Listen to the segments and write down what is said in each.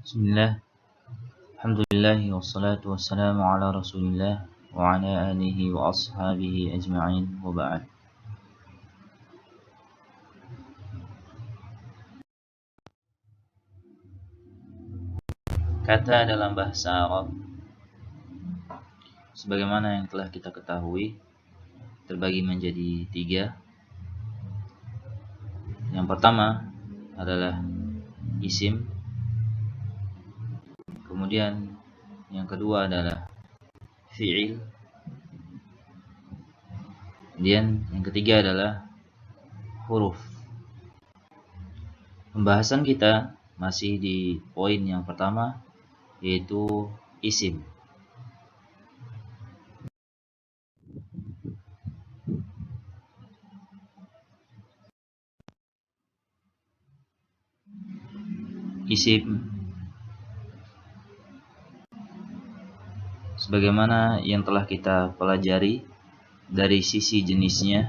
Bismillah, alhamdulillah, wassalatu wassalamu ala rasulillah wa ala alihi wa ashabihi ajma'in wa ba'd. Kata dalam bahasa Arab, sebagaimana yang telah kita ketahui, terbagi menjadi 3. Yang pertama adalah isim, kemudian yang kedua adalah fi'il, kemudian yang ketiga adalah huruf. Pembahasan kita masih di poin yang pertama, yaitu isim. Isim sebagaimana yang telah kita pelajari dari sisi jenisnya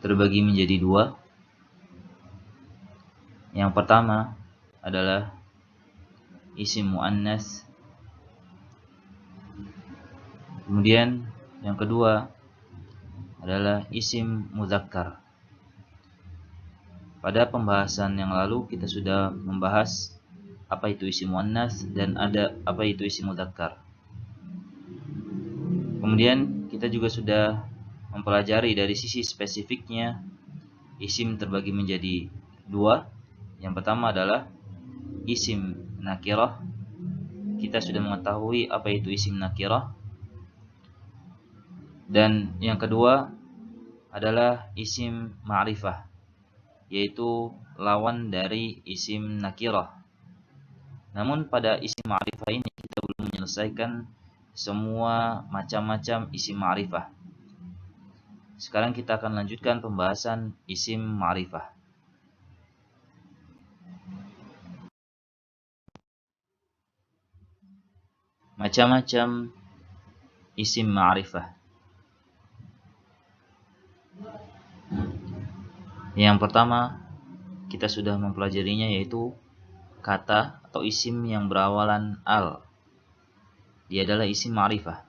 terbagi menjadi 2. Yang pertama adalah isim muannas, kemudian yang kedua adalah isim mudzakkar. Pada pembahasan yang lalu kita sudah membahas apa itu isim muannas dan apa itu isim mudzakkar. Kemudian kita juga sudah mempelajari dari sisi spesifiknya isim terbagi menjadi 2. Yang pertama adalah isim nakirah. Kita sudah mengetahui apa itu isim nakirah. Dan yang kedua adalah isim ma'rifah, yaitu lawan dari isim nakirah. Namun pada isim ma'rifah ini kita belum menyelesaikan semua macam-macam isim ma'rifah. Sekarang kita akan lanjutkan pembahasan isim ma'rifah. Macam-macam isim ma'rifah. Yang pertama kita sudah mempelajarinya, yaitu kata atau isim yang berawalan al. Dia adalah isim ma'rifah.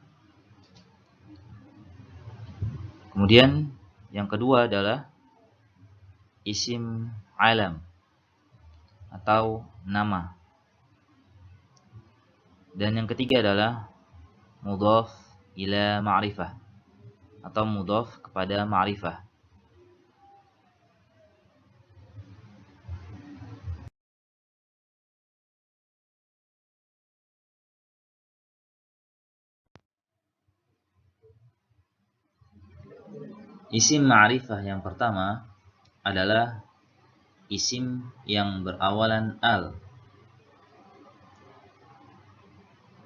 Kemudian yang kedua adalah isim alam atau nama. Dan yang ketiga adalah mudhaf ila ma'rifah atau mudhaf kepada ma'rifah. Isim ma'rifah yang pertama adalah isim yang berawalan al.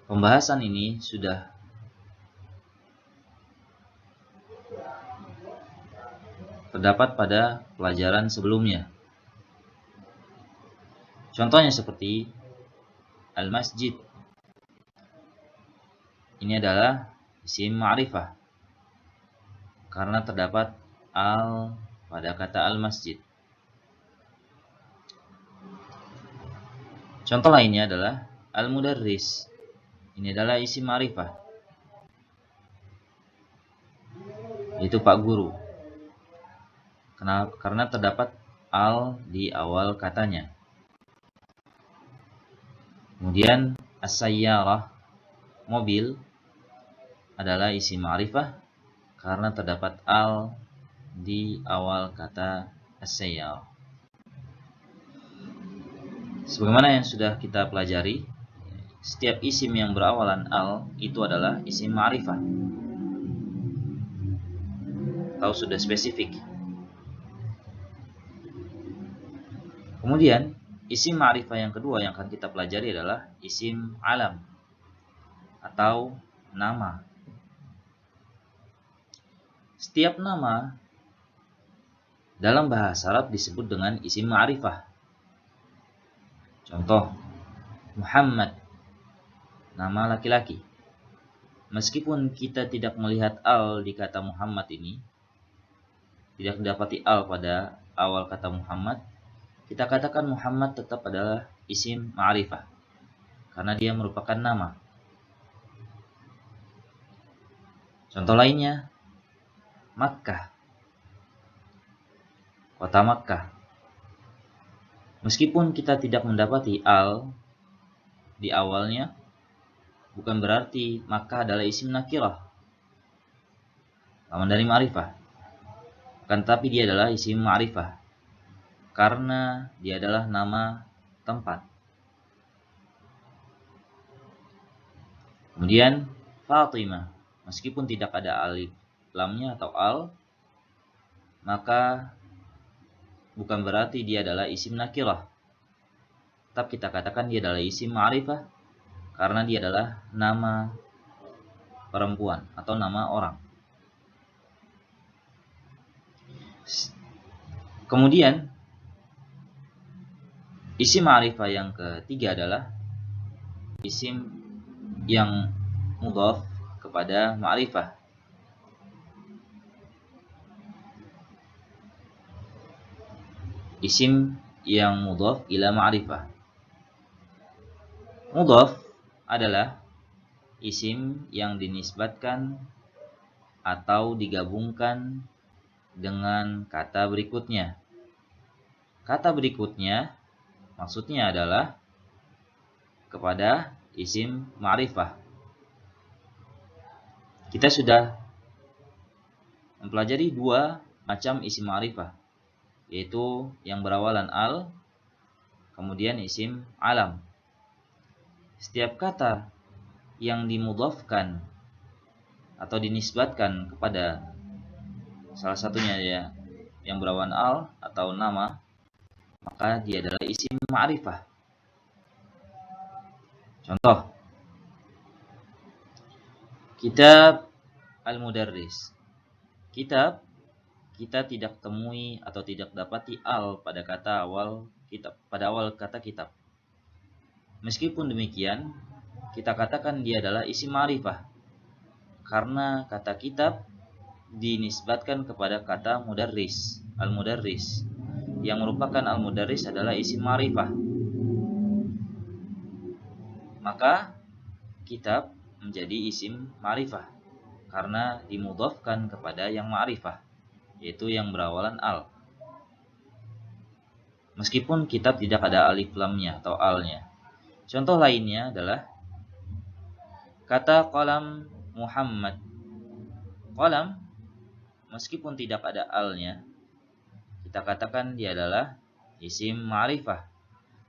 Pembahasan ini sudah terdapat pada pelajaran sebelumnya. Contohnya seperti al-masjid. Ini adalah isim ma'rifah karena terdapat al pada kata al-masjid. Contoh lainnya adalah al-mudarris. Ini adalah isim ma'rifah, yaitu Pak Guru, karena terdapat al di awal katanya. Kemudian as-sayyarah, mobil, adalah isim ma'rifah karena terdapat al di awal kata as-sayyarah. Sebagaimana yang sudah kita pelajari, setiap isim yang berawalan al itu adalah isim ma'rifah atau sudah spesifik. Kemudian isim ma'rifah yang kedua yang akan kita pelajari adalah isim alam atau nama. Setiap nama dalam bahasa Arab disebut dengan isim ma'rifah. Contoh, Muhammad, nama laki-laki. Meskipun kita tidak melihat al di kata Muhammad ini, tidak didapati al pada awal kata Muhammad, kita katakan Muhammad tetap adalah isim ma'rifah karena dia merupakan nama. Contoh lainnya, Makkah, kota Makkah. Meskipun kita tidak mendapati al di awalnya, bukan berarti Makkah adalah isim nakirah, lawan dari ma'rifah. Akan tetapi dia adalah isim ma'rifah karena dia adalah nama tempat. Kemudian Fatimah, meskipun tidak ada alif lamnya atau al, maka bukan berarti dia adalah isim nakirah. Tetap kita katakan dia adalah isim ma'rifah karena dia adalah nama perempuan atau nama orang. Kemudian isim ma'rifah yang ketiga adalah isim yang mudhaf kepada ma'rifah. Isim yang mudhaf ila ma'rifah. Mudhaf adalah isim yang dinisbatkan atau digabungkan dengan kata berikutnya. Kata berikutnya maksudnya adalah kepada isim ma'rifah. Kita sudah mempelajari dua macam isim ma'rifah, yaitu yang berawalan al, kemudian isim alam. Setiap kata yang dimudhafkan atau dinisbatkan kepada salah satunya ya yang berawalan al atau nama, maka dia adalah isim ma'rifah. Contoh, kitab al-mudarris. Kitab kita tidak temui atau tidak dapati al pada kata awal kitab, pada awal kata kitab. Meskipun demikian, kita katakan dia adalah isim ma'rifah karena kata kitab dinisbatkan kepada kata mudarris, al-mudarris, yang merupakan al-mudarris adalah isim ma'rifah. Maka kitab menjadi isim ma'rifah karena dimudhafkan kepada yang ma'rifah, yaitu yang berawalan al. Meskipun kitab tidak ada alif lamnya atau alnya. Contoh lainnya adalah kata qalam Muhammad. Qalam meskipun tidak ada alnya, kita katakan dia adalah isim ma'rifah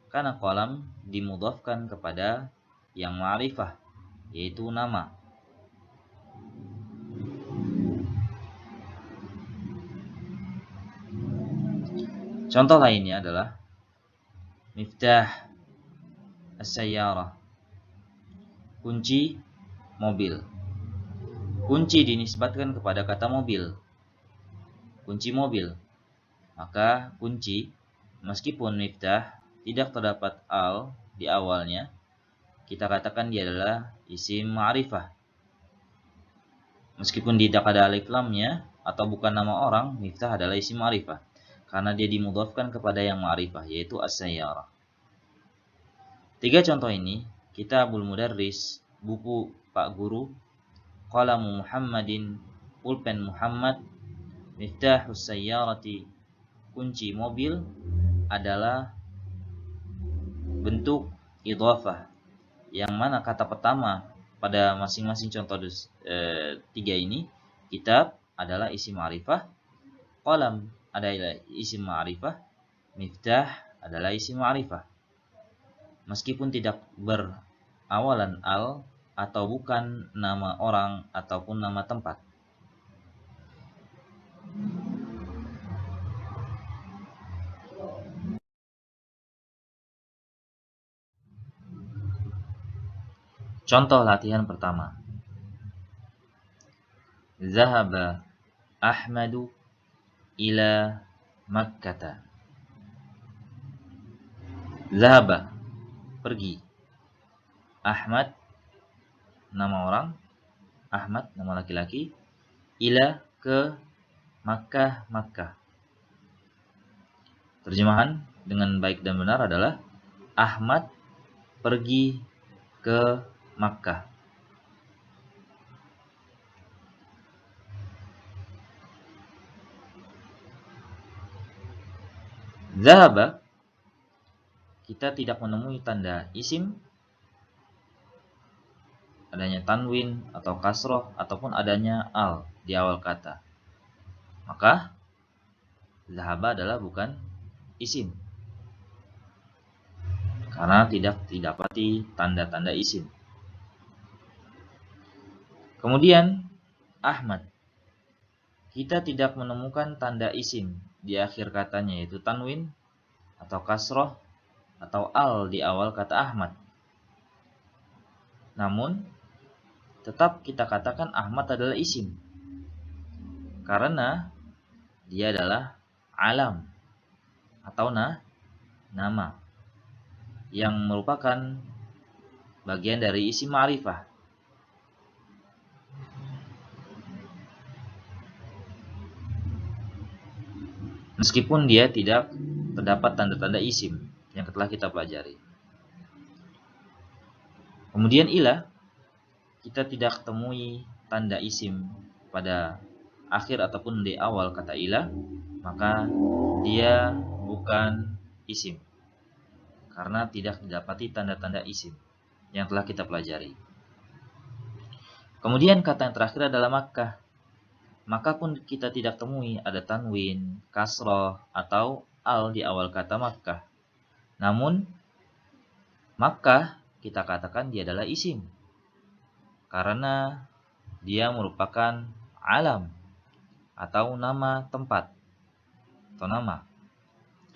karena qalam dimudhafkan kepada yang ma'rifah, yaitu nama. Contoh lainnya adalah miftah as-sayyarah, kunci mobil. Kunci dinisbatkan kepada kata mobil, kunci mobil. Maka kunci, meskipun miftah tidak terdapat al di awalnya, kita katakan dia adalah isim ma'rifah. Meskipun tidak ada alif lamnya atau bukan nama orang, miftah adalah isim ma'rifah karena dia dimudhafkan kepada yang ma'rifah, yaitu as-sayyarah. Tiga contoh ini, Kitabul Mudarris, buku Pak Guru, Qalamu Muhammadin, pulpen Muhammad, Miftahus Sayyarati, kunci mobil, adalah bentuk idhafah, yang mana kata pertama pada masing-masing contoh tiga ini, kitab adalah isim ma'rifah, qalam adalah isim ma'rifah, miftah adalah isim ma'rifah. Meskipun tidak berawalan al atau bukan nama orang ataupun nama tempat. Contoh latihan pertama. Zahaba Ahmadu ila Makkata. Zahaba, pergi. Ahmad, nama orang. Ahmad, nama laki-laki. Ila, ke Makkah, Makkah. Terjemahan, dengan baik dan benar adalah Ahmad pergi ke Makkah. Zahaba, kita tidak menemui tanda isim, adanya tanwin atau kasroh, ataupun adanya al di awal kata. Maka zahaba adalah bukan isim, karena tidak didapati tanda-tanda isim. Kemudian Ahmad, kita tidak menemukan tanda isim di akhir katanya, yaitu tanwin atau kasroh atau al di awal kata Ahmad. Namun tetap kita katakan Ahmad adalah isim, karena dia adalah alam atau nama yang merupakan bagian dari isim ma'rifah. Meskipun dia tidak terdapat tanda-tanda isim yang telah kita pelajari. Kemudian ilah, kita tidak temui tanda isim pada akhir ataupun di awal kata ilah, maka dia bukan isim, karena tidak didapati tanda-tanda isim yang telah kita pelajari. Kemudian kata yang terakhir adalah Makkah. Maka pun kita tidak temui ada tanwin, kasroh, atau al di awal kata Makkah. Namun Makkah kita katakan dia adalah isim, karena dia merupakan alam atau nama tempat atau nama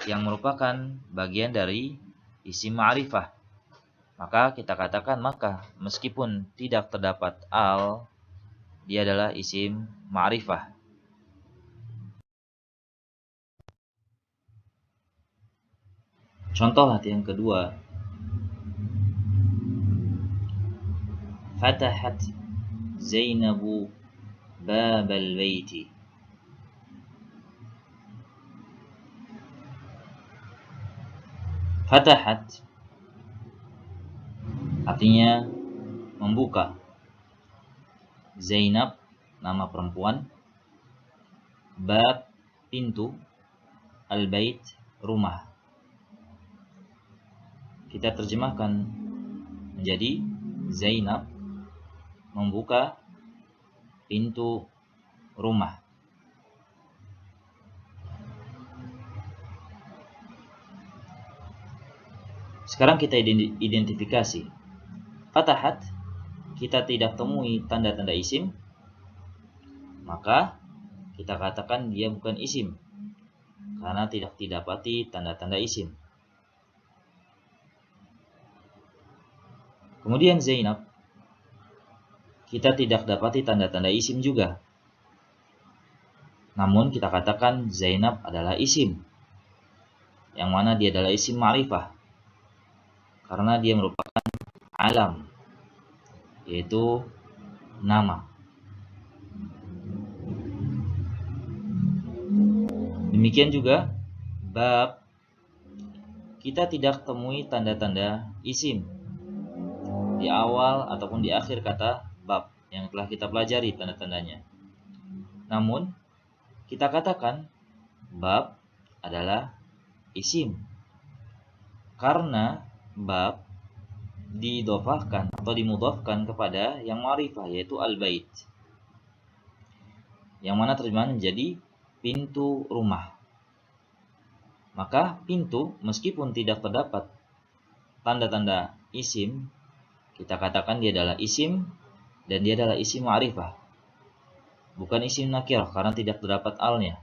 yang merupakan bagian dari isim ma'rifah. Maka kita katakan Makkah meskipun tidak terdapat al, dia adalah isim ma'rifah. Contoh latihan kedua. Fatahat Zainabu babal baiti. Fatahat artinya membuka. Zainab nama perempuan. Bab pintu. Al-bait rumah. Kita terjemahkan menjadi Zainab membuka pintu rumah. Sekarang kita identifikasi. Fatahat kita tidak temui tanda-tanda isim, maka kita katakan dia bukan isim, karena tidak didapati tanda-tanda isim. Kemudian Zainab, kita tidak dapati tanda-tanda isim juga. Namun kita katakan Zainab adalah isim, yang mana dia adalah isim ma'rifah, karena dia merupakan alam, yaitu nama. Demikian juga bab, kita tidak temui tanda-tanda isim di awal ataupun di akhir kata bab yang telah kita pelajari tanda-tandanya. Namun kita katakan bab adalah isim, karena bab didofahkan atau dimudhafkan kepada yang ma'rifah, yaitu al-bait, yang mana terjemahan menjadi pintu rumah. Maka pintu meskipun tidak terdapat tanda-tanda isim, kita katakan dia adalah isim, dan dia adalah isim ma'rifah, bukan isim nakirah karena tidak terdapat alnya,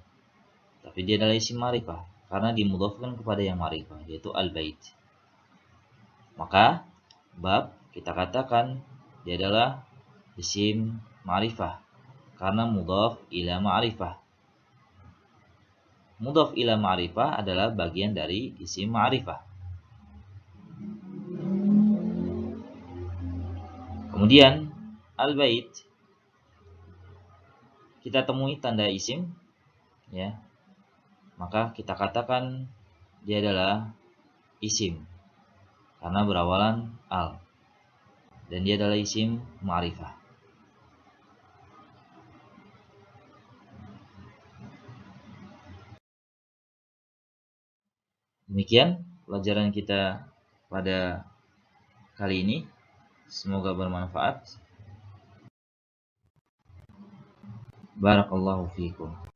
tapi dia adalah isim ma'rifah karena dimudhafkan kepada yang ma'rifah, yaitu al-bait. Maka bab kita katakan dia adalah isim ma'rifah karena mudhaf ila ma'rifah. Mudhaf ila ma'rifah adalah bagian dari isim ma'rifah. Kemudian al-bait kita temui tanda isim, ya. Maka kita katakan dia adalah isim karena berawalan al, dan dia adalah isim ma'rifah. Demikian pelajaran kita pada kali ini. Semoga bermanfaat. Barakallahu fiikum.